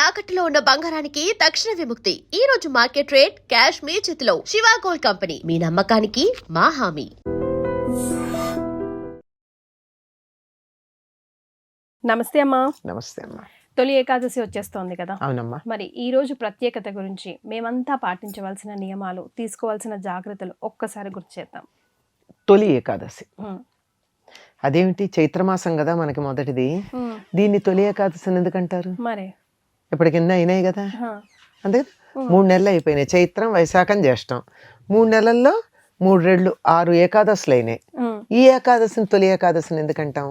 తాకట్టులో ఉన్న బంగారానికి తక్షణ విముక్తి. ఈ రోజు మార్కెట్ రేట్ క్యాష్ మీ చేతిలో. శివ గోల్డ్ కంపెనీ, మీ నమ్మకానికి మా హామీ. నమస్తే అమ్మా. నమస్తే అమ్మా. తొలి ఏకాదశి వచ్చేస్తోంది కదా. అవునమ్మా. మరి ఈ రోజు ప్రత్యేకత గురించి, మేమంతా పాటించవలసిన నియమాలు, తీసుకోవాల్సిన జాగ్రత్తలు ఒక్కసారి గుర్తు చేద్దాం. తొలి ఏకాదశి అదేమిటి, చైత్రమాసం కదా మనకి మొదటిది. దీన్ని తొలి ఏకాదశి ఎందుకంటారు? మరి ఇప్పటికి ఎన్ని అయినాయి కదా, అంతే. 3 నెలలు అయిపోయినాయి. చైత్రం, వైశాఖం, జ్యేష్టం. 3 నెలల్లో 3 రెళ్ళు 6 ఏకాదశులు అయినాయి. ఈ ఏకాదశిని తొలి ఏకాదశిని ఎందుకంటాం?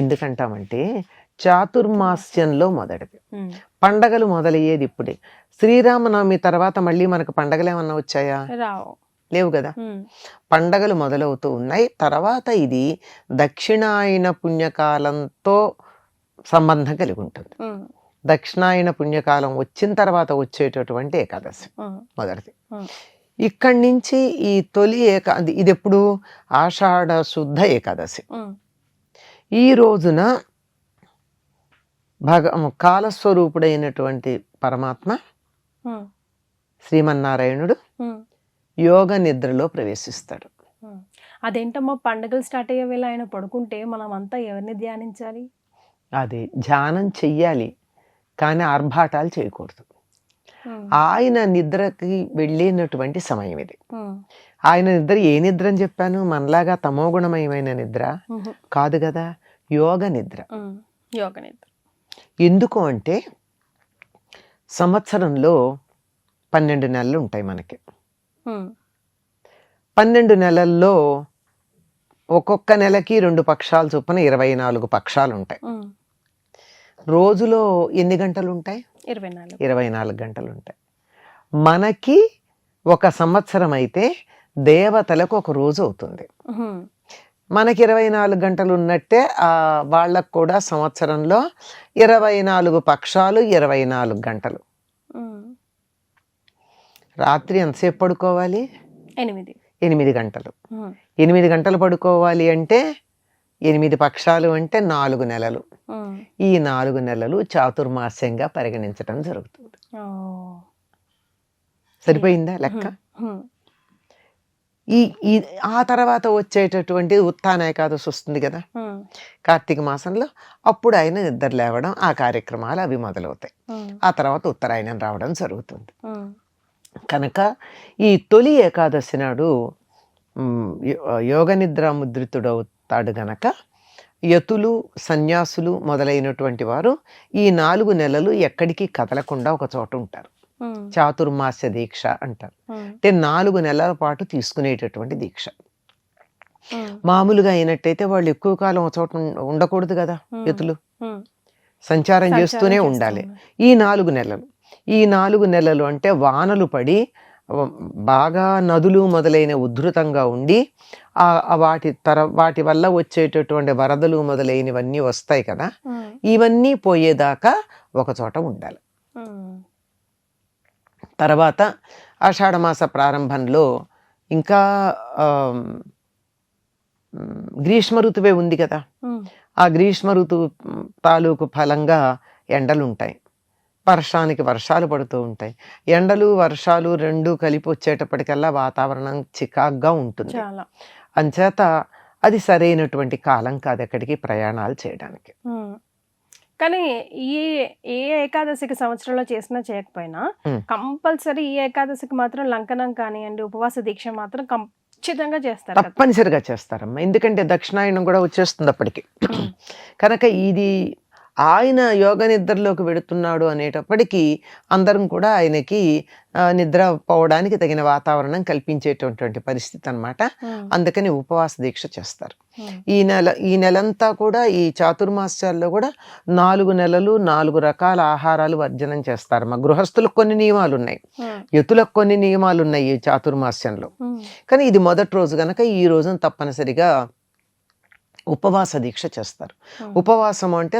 ఎందుకంటామంటే చాతుర్మాస్యంలో మొదటిది. పండగలు మొదలయ్యేది ఇప్పుడే. శ్రీరామనవమి తర్వాత మళ్ళీ మనకు పండగలు ఏమన్నా వచ్చాయా? లేవు కదా. పండగలు మొదలవుతూ ఉన్నాయి. తర్వాత ఇది దక్షిణాయన పుణ్యకాలంతో సంబంధం కలిగి ఉంటుంది. దక్షిణాయన పుణ్యకాలం వచ్చిన తర్వాత వచ్చేటటువంటి ఏకాదశి మొదటిది. ఇక్కడి నుంచి ఈ తొలి ఇది ఎప్పుడు? ఆషాఢ శుద్ధ ఏకాదశి. ఈ రోజున కాలస్వరూపుడైనటువంటి పరమాత్మ శ్రీమన్నారాయణుడు యోగ నిద్రలో ప్రవేశిస్తాడు. అదేంటమ్మా, పండుగలు స్టార్ట్ అయ్యే వేళ ఆయన పడుకుంటే మనం అంతా ఎవరిని ధ్యానించాలి? అదే, ధ్యానం చెయ్యాలి కానీ ఆర్భాటాలు చేయకూడదు. ఆయన నిద్రకి వెళ్ళినటువంటి సమయం ఇది. ఆయన నిద్ర ఏ నిద్ర అని చెప్పాను? మనలాగా తమోగుణమయమైన నిద్ర కాదు కదా, యోగ నిద్ర. యోగ నిద్ర ఎందుకు అంటే సంవత్సరంలో 12 నెలలు ఉంటాయి మనకి. 12 నెలల్లో ఒక్కొక్క నెలకి 2 పక్షాలు చొప్పున 24 పక్షాలు ఉంటాయి. రోజులో ఎన్ని గంటలు ఉంటాయి? 24 గంటలు ఉంటాయి. మనకి ఒక సంవత్సరం అయితే దేవతలకు ఒక రోజు అవుతుంది. మనకి 24 గంటలు ఉన్నట్టే వాళ్ళకు కూడా సంవత్సరంలో 24 పక్షాలు, 24 గంటలు. రాత్రి ఎంతసేపు పడుకోవాలి? 8 గంటలు. 8 గంటలు పడుకోవాలి అంటే 8 పక్షాలు అంటే 4 నెలలు. ఈ 4 నెలలు చాతుర్మాస్యంగా పరిగణించటం జరుగుతుంది. సరిపోయిందా లెక్క? ఈ ఆ తర్వాత వచ్చేటటువంటి ఉత్థాన ఏకాదశి వస్తుంది కదా కార్తీక మాసంలో. అప్పుడు ఆయన నిద్ర లేవడం, ఆ కార్యక్రమాలు అవి మొదలవుతాయి. ఆ తర్వాత ఉత్తరాయణం రావడం జరుగుతుంది. కనుక ఈ తొలి ఏకాదశి నాడు యోగ నిద్ర ముద్రితుడవుతాడు గనక యతులు, సన్యాసులు మొదలైనటువంటి వారు ఈ 4 నెలలు ఎక్కడికి కదలకుండా ఒక చోట ఉంటారు. చాతుర్మాస్య దీక్ష అంటారు. అంటే 4 నెలల పాటు తీసుకునేటటువంటి దీక్ష. మామూలుగా అయినట్టయితే వాళ్ళు ఎక్కువ కాలం ఒక చోట ఉండకూడదు కదా. యతులు సంచారం చేస్తూనే ఉండాలి. ఈ 4 నెలలు అంటే వానలు పడి బాగా నదులు మొదలైన ఉధృతంగా ఉండి వాటి వల్ల వచ్చేటటువంటి వరదలు మొదలైనవన్నీ వస్తాయి కదా. ఇవన్నీ పోయేదాకా ఒక చోట ఉండాలి. తర్వాత ఆషాఢమాస ప్రారంభంలో ఇంకా గ్రీష్మ ఋతువే ఉంది కదా. ఆ గ్రీష్మ ఋతువు తాలూకు ఫలంగా ఎండలు ఉంటాయి. వర్షానికి వర్షాలు పడుతూ ఉంటాయి. ఎండలు వర్షాలు రెండు కలిపి వచ్చేటప్పటికల్లా వాతావరణం చికాగ్గా ఉంటుంది. అంచేత అది సరైనటువంటి కాలం కాదు ఎక్కడికి ప్రయాణాలు చేయడానికి. కానీ ఏ ఏకాదశికి సంవత్సరంలో చేసినా చేయకపోయినా కంపల్సరీ ఈ ఏకాదశికి మాత్రం లంకనం కానివ్వండి, ఉపవాస దీక్ష మాత్రం ఖచ్చితంగా చేస్తారు, తప్పనిసరిగా చేస్తారమ్మా. ఎందుకంటే దక్షిణాయనం కూడా వచ్చేస్తుంది అప్పటికి. కనుక ఇది ఆయన యోగ నిద్రలోకి వెడుతున్నాడు అనేటప్పటికీ అందరం కూడా ఆయనకి నిద్ర పోవడానికి తగిన వాతావరణం కల్పించేటటువంటి పరిస్థితి అన్నమాట. అందుకని ఉపవాస దీక్ష చేస్తారు. ఈ నెలంతా కూడా ఈ చాతుర్మాస్యాల్లో కూడా 4 నెలలు 4 రకాల ఆహారాలు వర్జనం చేస్తారు. మా గృహస్థులకు కొన్ని నియమాలు ఉన్నాయి, యతులకు కొన్ని నియమాలు ఉన్నాయి ఈ చాతుర్మాస్యంలో. కానీ ఇది మొదటి రోజు కనుక ఈ రోజున తప్పనిసరిగా ఉపవాస దీక్ష చేస్తారు. ఉపవాసం అంటే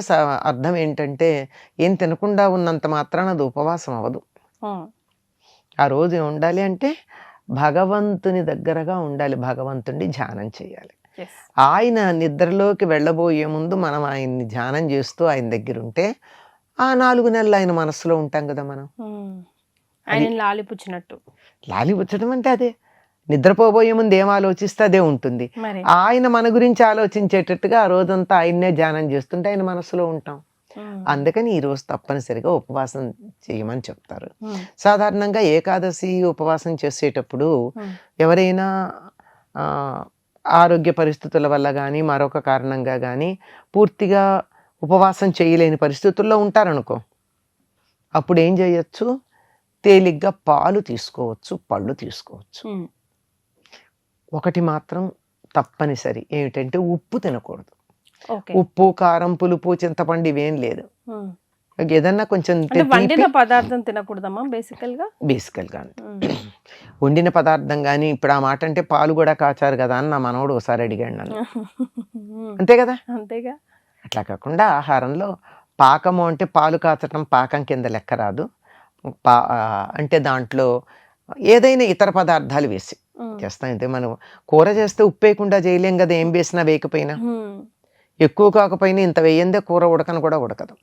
అర్థం ఏంటంటే ఏం తినకుండా ఉన్నంత మాత్రాన అది ఉపవాసం అవ్వదు. ఆ రోజు ఉండాలి అంటే భగవంతుని దగ్గరగా ఉండాలి, భగవంతుడిని ధ్యానం చేయాలి. ఆయన నిద్రలోకి వెళ్ళబోయే ముందు మనం ఆయన్ని ధ్యానం చేస్తూ ఆయన దగ్గర ఉంటే ఆ 4 నెలలు ఆయన మనసులో ఉంటాం కదా మనం. ఆయన లాలిపుచ్చినట్టు. లాలిపుచ్చడం అంటే అదే. నిద్రపోబోయే ముందు ఏం ఆలోచిస్తే అదే ఉంటుంది. మరి ఆయన మన గురించి ఆలోచించేటట్టుగా ఆ రోజంతా ఆయన్నే ధ్యానం చేస్తుంటే ఆయన మనసులో ఉంటాం. అందుకని ఈ రోజు తప్పనిసరిగా ఉపవాసం చేయమని చెప్తారు. సాధారణంగా ఏకాదశి ఉపవాసం చేసేటప్పుడు ఎవరైనా ఆరోగ్య పరిస్థితుల వల్ల కానీ మరొక కారణంగా కానీ పూర్తిగా ఉపవాసం చేయలేని పరిస్థితుల్లో ఉంటారనుకో, అప్పుడు ఏం చేయొచ్చు, తేలిగ్గా పాలు తీసుకోవచ్చు, పళ్ళు తీసుకోవచ్చు. ఒకటి మాత్రం తప్పనిసరి ఏమిటంటే ఉప్పు తినకూడదు. ఉప్పు, కారం, పులుపు, చింతపండు ఇవేం లేదు. ఏదన్నా కొంచెం వండిన పదార్థం తినకూడదమ్మా బేసికల్గా వండిన పదార్థం కానీ. ఇప్పుడు ఆ మాట అంటే పాలు కూడా కాచారు కదా అని నా మనవడు ఒకసారి అడిగాడు నన్ను. అంతే కదా, అంతేగా. అట్లా కాకుండా ఆహారంలో పాకము అంటే పాలు కాచటం పాకం కింద లెక్క రాదు. అంటే దాంట్లో ఏదైనా ఇతర పదార్థాలు వేసి చేస్తాం. అయితే మనం కూర చేస్తే ఉప్పు వేయకుండా చేయలేం కదా, ఏం వేసినా వేయకపోయినా. ఎక్కువ కాకపోయినా ఇంత వేయందే కూర ఉడకను కూడా ఉడకదు.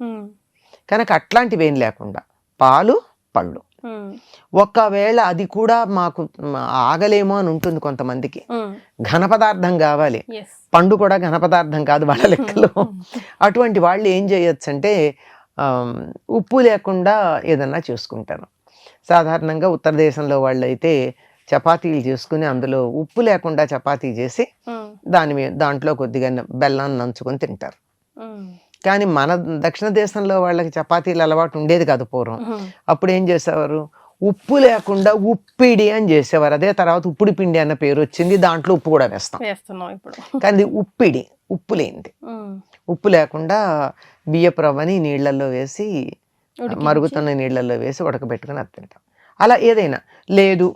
కనుక అట్లాంటివి ఏం లేకుండా పాలు, పళ్ళు. ఒకవేళ అది కూడా మాకు ఆగలేమో అని ఉంటుంది కొంతమందికి, ఘన పదార్థం కావాలి. పండు కూడా ఘన పదార్థం కాదు వాళ్ళ లెక్కలో. అటువంటి వాళ్ళు ఏం చేయొచ్చు అంటే ఉప్పు లేకుండా ఏదన్నా చేసుకుంటారు. సాధారణంగా ఉత్తర దేశంలో వాళ్ళు అయితే చపాతీలు చేసుకుని అందులో ఉప్పు లేకుండా చపాతీ చేసి దాంట్లో కొద్దిగా బెల్లాన్ని నంచుకొని తింటారు. కానీ మన దక్షిణ దేశంలో వాళ్ళకి చపాతీలు అలవాటు ఉండేది కాదు పూర్వం. అప్పుడు ఏం చేసేవారు, ఉప్పు లేకుండా ఉప్పిడి అని చేసేవారు. అదే తర్వాత ఉప్పుడి పిండి అన్న పేరు వచ్చింది, దాంట్లో ఉప్పు కూడా వేస్తాం. కానీ ఉప్పిడి, ఉప్పు లేనిది. ఉప్పు లేకుండా బియ్యపు రవ్వని నీళ్లలో వేసి, మరుగుతున్న నీళ్లలో వేసి ఉడకబెట్టుకుని అది తింటాం. అలా ఏదైనా లేదు,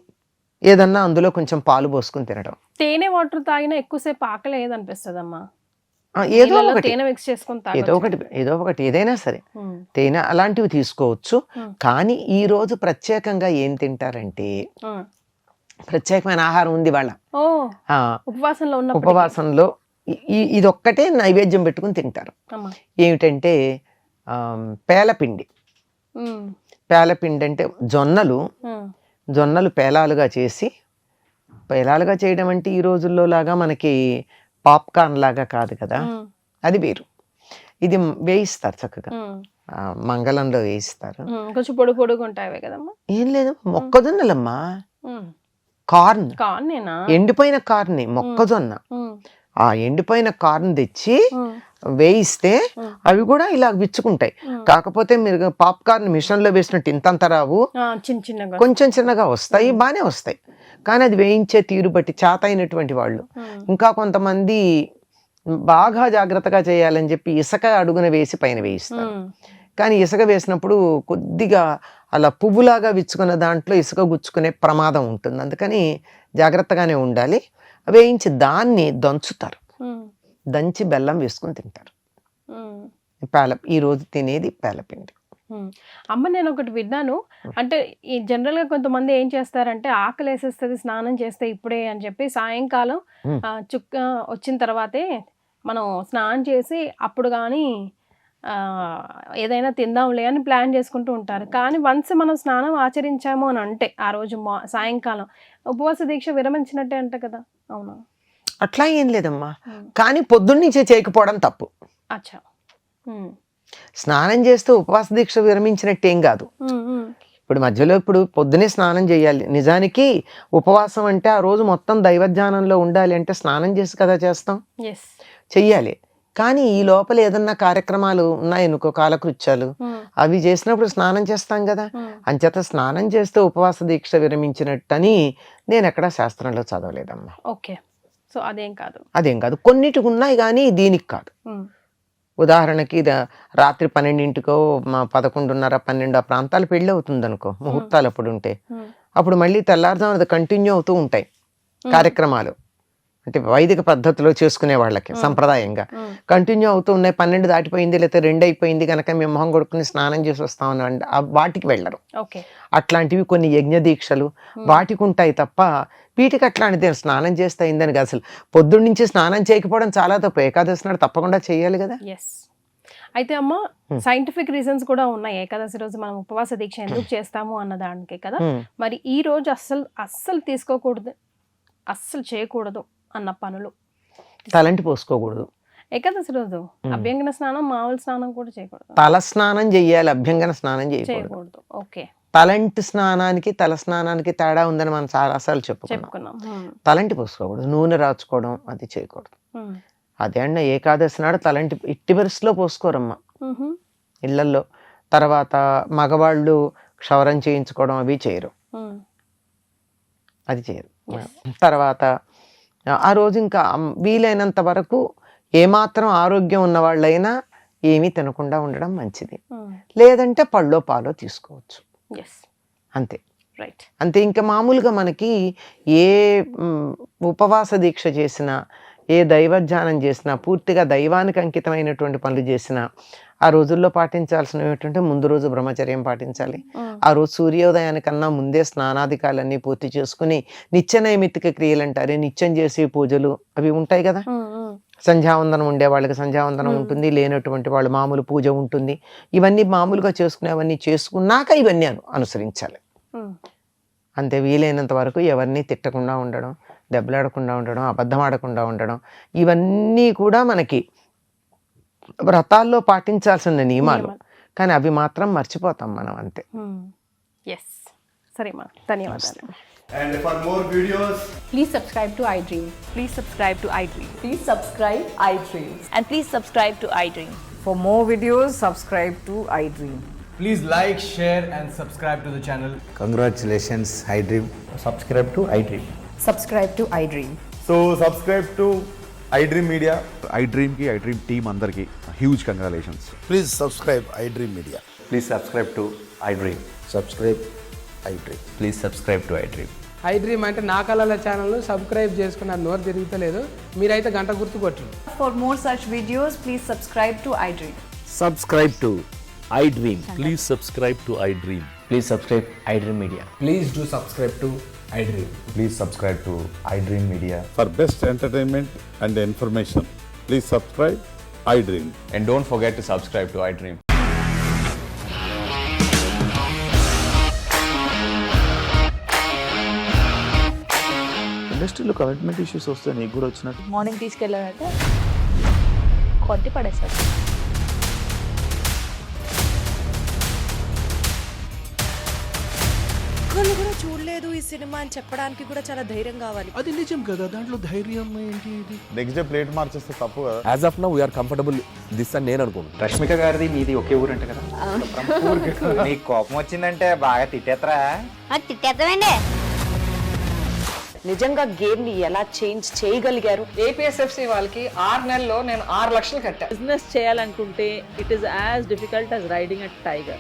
ఏదన్నా అందులో కొంచెం పాలు పోసుకుని తినడం. తేనె వాటర్ తాగినా ఎక్కువసేపు ఆకలి ఏదనిపిస్తుందమ్మా? ఏదో ఒకటి ఏదైనా సరే తేనె అలాంటివి తీసుకోవచ్చు. కానీ ఈ రోజు ప్రత్యేకంగా ఏం తింటారంటే ప్రత్యేకమైన ఆహారం ఉంది వాళ్ళ ఉపవాసంలో. ఇదొక్కటే నైవేద్యం పెట్టుకుని తింటారు. ఏమిటంటే పేలపిండి. పేలపిండి అంటే జొన్నలు పేలాలుగా చేసి, పేలాలుగా చేయడం అంటే ఈ రోజుల్లో లాగా మనకి పాప్కార్న్ లాగా కాదు కదా, అది వేరు. ఇది వేయిస్తారు చక్కగా, మంగళంలో వేయిస్తారు. కొంచెం పొడి పొడుగు ఉంటాయి కదమ్మా. ఏం లేదు, మొక్కజొన్నలమ్మా. కార్న్, ఎండిపోయిన కార్న్, మొక్కజొన్న. ఆ ఎండిపోయిన కార్న్ తెచ్చి వేయిస్తే అవి కూడా ఇలా విచ్చుకుంటాయి. కాకపోతే మీరు పాప్కార్న్ మిషన్ లో వేసినట్టు ఇంతంత రావు, కొంచెం చిన్నగా వస్తాయి, బానే వస్తాయి. కానీ అది వేయించే తీరు బట్టి చేత అయినటువంటి వాళ్ళు, ఇంకా కొంతమంది బాగా జాగ్రత్తగా చేయాలని చెప్పి ఇసుక అడుగున వేసి పైన వేయిస్తారు. కానీ ఇసుక వేసినప్పుడు కొద్దిగా అలా పువ్వులాగా విచ్చుకున్న దాంట్లో ఇసుక గుచ్చుకునే ప్రమాదం ఉంటుంది. అందుకని జాగ్రత్తగానే ఉండాలి. వేయించి దాన్ని దంచుతారు, దంచి బెల్లం వేసుకుని తింటారు. ఈ రోజు తినేది పేలపిండి. అమ్మ, నేను ఒకటి విన్నాను. అంటే ఈ జనరల్ గా కొంతమంది ఏం చేస్తారంటే ఆకలి వేసేస్తుంది స్నానం చేస్తే ఇప్పుడే అని చెప్పి సాయంకాలం చుక్క వచ్చిన తర్వాతే మనం స్నానం చేసి అప్పుడు కానీ ఏదైనా తిందాంలే అని ప్లాన్ చేసుకుంటూ ఉంటారు. కానీ వన్స్ మనం స్నానం ఆచరించాము అని అంటే ఆ రోజు సాయంకాలం ఉపవాస దీక్ష విరమించినట్టే అంట కదా, అవునా? అట్లా ఏం లేదమ్మా, కానీ పొద్దున్నుంచే చేయకపోవడం తప్పు. అచ్చా, స్నానం చేస్తూ ఉపవాస దీక్ష విరమించినట్టేం కాదు. ఇప్పుడు పొద్దునే స్నానం చేయాలి. నిజానికి ఉపవాసం అంటే ఆ రోజు మొత్తం దైవధ్యానంలో ఉండాలి అంటే స్నానం చేసి కదా చేస్తాం, చెయ్యాలి. కానీ ఈ లోపల ఏదన్నా కార్యక్రమాలు ఉన్నాయనుకో, కాలకృత్యాలు, అవి చేసినప్పుడు స్నానం చేస్తాం కదా. అంచేత స్నానం చేస్తే ఉపవాస దీక్ష విరమించినట్టని నేను ఎక్కడా శాస్త్రంలో చదవలేదమ్మా. ఓకే, సో అదేం కాదు. కొన్నిటికి ఉన్నాయి కానీ దీనికి కాదు. ఉదాహరణకి రాత్రి 12కో 11:30, 12 ఆ ప్రాంతాలు పెళ్లి అవుతుంది అనుకో, ముహూర్తాలు అప్పుడు ఉంటే, అప్పుడు మళ్ళీ తెల్లారుజామున అది కంటిన్యూ అవుతూ ఉంటాయి కార్యక్రమాలు. అంటే వైదిక పద్ధతిలో చేసుకునే వాళ్ళకి సంప్రదాయంగా కంటిన్యూ అవుతూ ఉన్నాయి. 12 దాటిపోయింది లేకపోతే 2 అయిపోయింది కనుక మేము మొహం కొడుకుని స్నానం చేసి వస్తామని వాటికి వెళ్ళరు. అట్లాంటివి కొన్ని యజ్ఞ దీక్షలు వాటికి ఉంటాయి తప్ప వీటికి అట్లాంటిది స్నానం చేస్తే అయిందని కాదు. అసలు పొద్దున్న నుంచి స్నానం చేయకపోవడం చాలా తప్పు. ఏకాదశి నాడు తప్పకుండా చేయాలి కదా. అయితే అమ్మ సైంటిఫిక్ రీజన్స్ కూడా ఉన్నాయి ఏకాదశి రోజు మనం ఉపవాస దీక్ష ఎందుకు చేస్తాము అన్న దానికి కదా. మరి ఈ రోజు అస్సలు తీసుకోకూడదు, అస్సలు చేయకూడదు అన్న పనులు. తలంటి పోసుకోకూడదు ఏకాదశి రోజు అభ్యంగన స్నానం, మామూలు స్నానం కూడా చేయకూడదు. తల స్నానం చెయ్యాలి, అభ్యంగన స్నానం చేయకూడదు. ఓకే. తలంటి స్నానానికి తల స్నానానికి తేడా ఉందని మనం చాలాసార్లు చెప్పుకున్నాం. తలంటి పోసుకోకూడదు, నూనె రాచుకోవడం అది చేయకూడదు. అదే అండి ఏకాదశి నాడు తలంటి ఇట్టి పరిస్థితిలో పోసుకోరమ్మా ఇళ్లల్లో. తర్వాత మగవాళ్ళు క్షవరం చేయించుకోవడం అవి చేయరు, అది చేయరు. తర్వాత ఆ రోజు ఇంకా వీలైనంత వరకు ఏమాత్రం ఆరోగ్యం ఉన్న వాళ్ళైనా ఏమీ తినకుండా ఉండడం మంచిది. లేదంటే పళ్ళో పాలో తీసుకోవచ్చు, అంతే. అంతే. ఇంకా మామూలుగా మనకి ఏ ఉపవాస దీక్ష చేసినా, ఏ దైవధ్యానం చేసినా, పూర్తిగా దైవానికి అంకితమైనటువంటి పనులు చేసినా ఆ రోజుల్లో పాటించాల్సినవి ఏంటంటే ముందు రోజు బ్రహ్మచర్యం పాటించాలి. ఆ రోజు సూర్యోదయానికన్నా ముందే స్నానాధికాలన్నీ పూర్తి చేసుకుని నిత్య నైమిత్తిక క్రియలు అంటారు, నిత్యం చేసే పూజలు అవి ఉంటాయి కదా. సంధ్యావందనం ఉండే వాళ్ళకి సంధ్యావందనం ఉంటుంది, లేనటువంటి వాళ్ళు మామూలు పూజ ఉంటుంది. ఇవన్నీ మామూలుగా చేసుకునేవన్నీ చేసుకున్నాక ఇవన్నీ అనుసరించాలి. అంతే. వీలైనంత వరకు ఎవరిని తిట్టకుండా ఉండడం, దెబ్బలాడకుండా ఉండడం, అబద్ధం ఆడకుండా ఉండడం, ఇవన్నీ కూడా మనకి వ్రతాల్లో పాటించాల్సిన నియమాలు. కానీ అవి మాత్రం మర్చిపోతాం మనం, అంతే. సరే మా ధన్యవాదాలు. And for more videos, Please subscribe to iDream. Please subscribe to iDream. Please subscribe iDream. And please subscribe to iDream. For more videos, subscribe to iDream. please like, share and subscribe to the channel. Congratulations, iDream. Subscribe to iDream. Subscribe to iDream. So subscribe to iDream Media. iDream ki iDream team andarki huge congratulations. Please subscribe iDream Media. Please subscribe to iDream. Subscribe iDream. Please subscribe to iDream. iDream అంటే నా కళల ఛానల్ను subscribe చేసుకున్న నోరు తిరుగుతలేదు, మీరైతే గంట గుర్తు కొట్టండి. For more such videos, please subscribe to iDream. Subscribe to iDream. Please subscribe to iDream. Please subscribe iDream Media. Please do subscribe to iDream. Please subscribe to iDream Media. For best entertainment and information, please subscribe iDream. And don't forget to subscribe to iDream. ఇండస్ట్రీలో commitment issues వస్తే నీకు కూడా వచ్చినట్టు morning తీసుకెళ్ళారంటే కొట్టి పడేశారు. ఒక్కళ్ళు కూడా చూడలేదు ఈ సినిమా అని చెప్పడానికి కూడా చాలా ధైర్యం కావాలి. అది నిజం కదా, దాంట్లో ధైర్యం ఏంటి? ఇది నెక్స్ట్ డే ప్లేట్ మార్చేస్తే తప్పు కదా. As of now, we are comfortable this అని నేను అనుకుంటున్నాను. రష్మిక గారిది మీది ఒకే ఊరు అంట కదా. నీకు కోపం వచ్చిందంటే బాగా తిట్టేత్తరా? తిట్టేద్దామండి. నిజంగా గేమ్ ని ఎలా చేంజ్ చేయగలిగారు? APSFC వాళ్ళకి 6 నెలల్లో నేను 6 లక్షలు కట్టా. బిజినెస్ చేయాలనుకుంటే it is as difficult as riding a tiger.